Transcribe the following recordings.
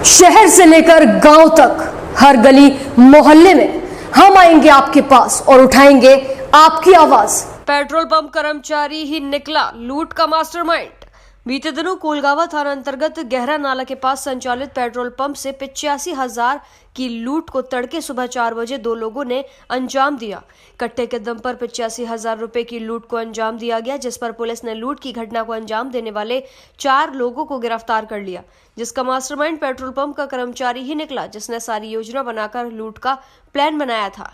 शहर से लेकर गांव तक हर गली मोहल्ले में हम आएंगे आपके पास और उठाएंगे आपकी आवाज। पेट्रोल पंप कर्मचारी ही निकला लूट का मास्टरमाइंड। बीते दिनों कोलगावा थाना अंतर्गत गहरा नाला के पास संचालित पेट्रोल पंप से 85,000 की लूट को तड़के सुबह 4 बजे दो लोगों ने अंजाम दिया। कट्टे के दम पर 85,000 रुपए की लूट को अंजाम दिया गया, जिस पर पुलिस ने लूट की घटना को अंजाम देने वाले 4 लोगों को गिरफ्तार कर लिया, जिसका मास्टरमाइंड पेट्रोल पंप का कर्मचारी ही निकला, जिसने सारी योजना बनाकर लूट का प्लान बनाया था।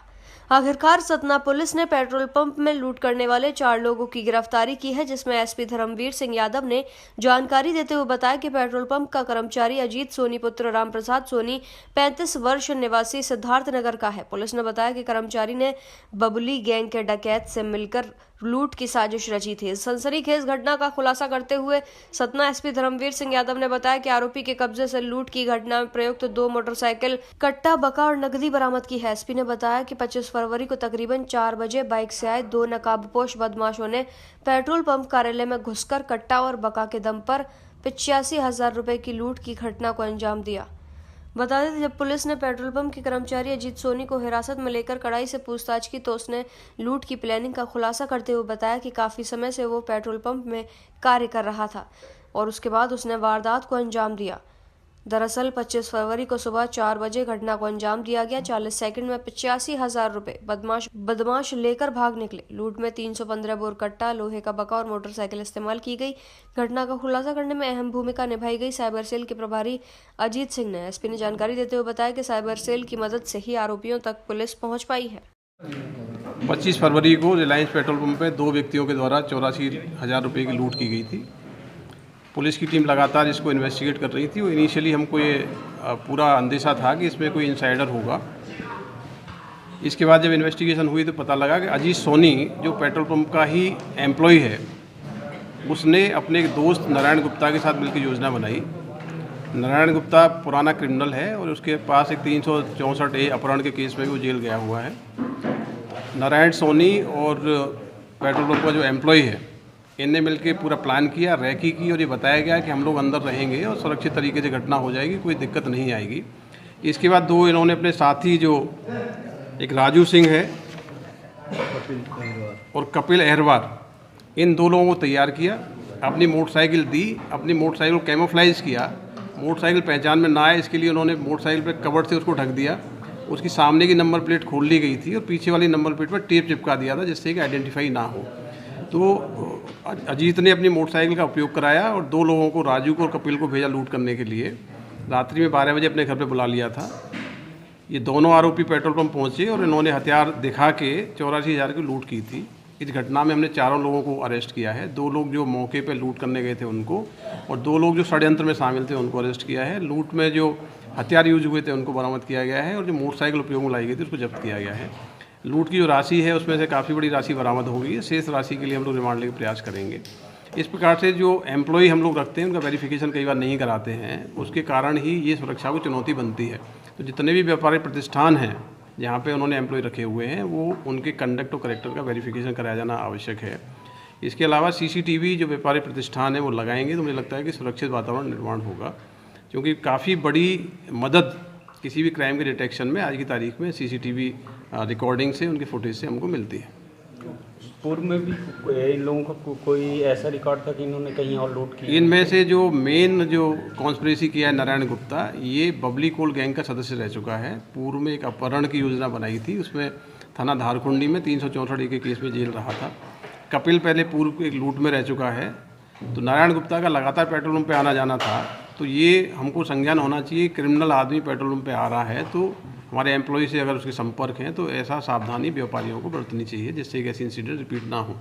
आखिरकार सतना पुलिस ने पेट्रोल पंप में लूट करने वाले 4 लोगों की गिरफ्तारी की है, जिसमें एसपी धर्मवीर सिंह यादव ने जानकारी देते हुए बताया कि पेट्रोल पंप का कर्मचारी अजीत सोनी पुत्र रामप्रसाद सोनी 35 वर्ष निवासी सिद्धार्थ नगर का है। पुलिस ने बताया कि कर्मचारी ने बबुली गैंग के डकैत से मिलकर लूट की साजिश रची थी। इस सनसनीखेज घटना का खुलासा करते हुए सतना एसपी धर्मवीर सिंह यादव ने बताया कि आरोपी के कब्जे से लूट की घटना में प्रयुक्त 2 मोटरसाइकिल, कट्टा, बका और नकदी बरामद की है। एसपी ने बताया कि 25 फरवरी को तकरीबन 4 बजे बाइक से आए 2 नकाबपोश बदमाशों ने पेट्रोल पंप कार्यालय में घुसकर कट्टा और बका के दम पर 85,000 रुपए की लूट की घटना को अंजाम दिया। बता दें, जब पुलिस ने पेट्रोल पंप के कर्मचारी अजीत सोनी को हिरासत में लेकर कड़ाई से पूछताछ की तो उसने लूट की प्लानिंग का खुलासा करते हुए बताया कि काफी समय से वो पेट्रोल पंप में कार्य कर रहा था और उसके बाद उसने वारदात को अंजाम दिया। दरअसल 25 फरवरी को सुबह 4 बजे घटना को अंजाम दिया गया। 40 सेकंड में 85,000 रुपए बदमाश लेकर भाग निकले। लूट में 315 बोर कट्टा, लोहे का बका और मोटरसाइकिल इस्तेमाल की गई। घटना का खुलासा करने में अहम भूमिका निभाई गई साइबर सेल के प्रभारी अजीत सिंह ने। एसपी ने जानकारी देते हुए बताया कि साइबर सेल की मदद से ही आरोपियों तक पुलिस पहुंच पाई है। 25 फरवरी को रिलायंस पेट्रोल पंप पे 2 व्यक्तियों के द्वारा 84,000 रुपये की लूट की गई थी। पुलिस की टीम लगातार इसको इन्वेस्टिगेट कर रही थी और इनिशियली हमको ये पूरा अंदेशा था कि इसमें कोई इनसाइडर होगा। इसके बाद जब इन्वेस्टिगेशन हुई तो पता लगा कि अजीत सोनी जो पेट्रोल पंप का ही एम्प्लॉय है, उसने अपने एक दोस्त नारायण गुप्ता के साथ मिलकर योजना बनाई। नारायण गुप्ता पुराना क्रिमिनल है और उसके पास एक 364A अपहरण के केस में भी वो जेल गया हुआ है। नारायण सोनी और पेट्रोल पंप का जो एम्प्लॉय है, इनने मिलकर पूरा प्लान किया, रैकी की और ये बताया गया कि हम लोग अंदर रहेंगे और सुरक्षित तरीके से घटना हो जाएगी, कोई दिक्कत नहीं आएगी। इसके बाद 2 इन्होंने अपने साथी जो एक राजू सिंह है और कपिल अहरवार, इन 2 लोगों को तैयार किया, अपनी मोटरसाइकिल दी, अपनी मोटरसाइकिल को कैमोफ्लाइज किया। मोटरसाइकिल पहचान में ना आए इसके लिए उन्होंने मोटरसाइकिल पर कवर से उसको ढक दिया। उसकी सामने की नंबर प्लेट खोल ली गई थी और पीछे वाली नंबर प्लेट पर टेप चिपका दिया था जिससे कि आइडेंटिफाई ना हो। तो अजीत ने अपनी मोटरसाइकिल का उपयोग कराया और 2 लोगों को, राजू को और कपिल को, भेजा लूट करने के लिए। रात्रि में 12 बजे अपने घर पे बुला लिया था। ये दोनों आरोपी पेट्रोल पंप पहुंचे और इन्होंने हथियार दिखा के 84,000 की लूट की थी। इस घटना में हमने 4 लोगों को अरेस्ट किया है। 2 लोग जो मौके पे लूट करने गए थे उनको, और 2 लोग जो षड्यंत्र में शामिल थे उनको अरेस्ट किया है। लूट में जो हथियार यूज हुए थे उनको बरामद किया गया है और जो मोटरसाइकिल उपयोग में लाई गई थी उसको जब्त किया गया है। लूट की जो राशि है उसमें से काफ़ी बड़ी राशि बरामद हो गई है। शेष राशि के लिए हम लोग रिमांड लेकर प्रयास करेंगे। इस प्रकार से जो एम्प्लॉय हम लोग रखते हैं उनका वेरिफिकेशन कई बार नहीं कराते हैं, उसके कारण ही ये सुरक्षा को चुनौती बनती है। तो जितने भी व्यापारिक प्रतिष्ठान हैं जहाँ पे उन्होंने एम्प्लॉय रखे हुए हैं, वो उनके कंडक्ट और करेक्टर का वेरिफिकेशन कराया जाना आवश्यक है। इसके अलावा CCTV जो व्यापारिक प्रतिष्ठान है वो लगाएंगे तो मुझे लगता है कि सुरक्षित वातावरण निर्माण होगा, क्योंकि काफ़ी बड़ी मदद किसी भी क्राइम के डिटेक्शन में आज की तारीख में CCTV रिकॉर्डिंग से, उनके फुटेज से हमको मिलती है। पूर्व में भी इन लोगों का कोई ऐसा रिकॉर्ड था कि इन्होंने कहीं और लूट की? इनमें से जो मेन जो कॉन्स्पिरेसी किया है नारायण गुप्ता, ये बबली कोल गैंग का सदस्य रह चुका है। पूर्व में एक अपहरण की योजना बनाई थी, उसमें थाना धारकुंडी में 364A के केस में जेल रहा था। कपिल पहले पूर्व एक लूट में रह चुका है। तो नारायण गुप्ता का लगातार पेट्रोल पंप पे आना जाना था, तो ये हमको संज्ञान होना चाहिए, क्रिमिनल आदमी पेट्रोल पंप पे आ रहा है तो हमारे एम्प्लॉय से अगर उसके संपर्क हैं तो ऐसा सावधानी व्यापारियों को बरतनी चाहिए जिससे कि ऐसी इंसिडेंट रिपीट ना हो।